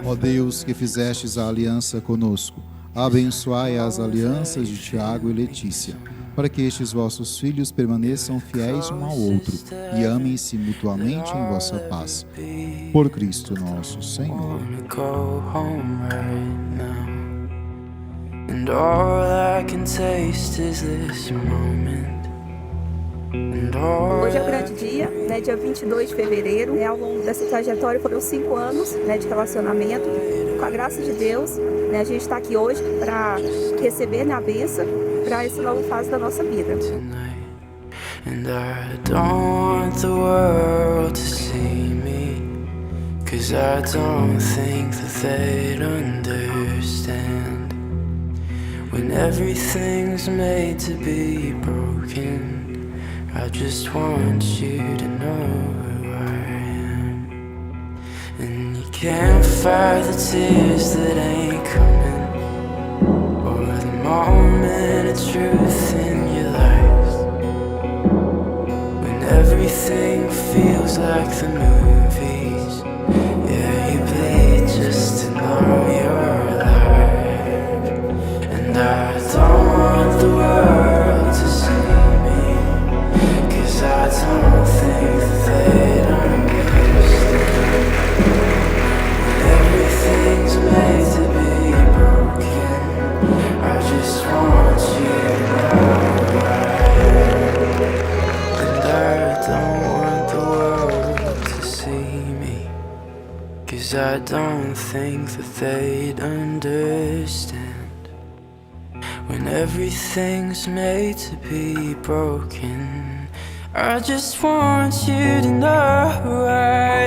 Ó Deus, que fizestes a aliança conosco, abençoai as alianças de Tiago e Letícia, para que estes vossos filhos permaneçam fiéis um ao outro e amem-se mutuamente em vossa paz. Por Cristo nosso Senhor. Hoje é o grande dia, dia 22 de fevereiro. Ao longo dessa trajetória foram 5 anos de relacionamento. Com a graça de Deus, a gente está aqui hoje para receber a bênção para essa nova fase da nossa vida. And I don't want the world to see me, 'cause I don't think that they'd understand. When everything's made to be broken, I just want you to know who I am. And you can't fight the tears that ain't coming, or the moment of truth in your life. Everything feels like the movies. Yeah, you bleed just to know you're alive. And I don't want the world to see me, 'cause I don't think that they'd understand. When everything's made to be broken, I just want you to know who I am. I don't want the world to see me, 'cause I don't think that they'd understand. When everything's made to be broken, I just want you to know who I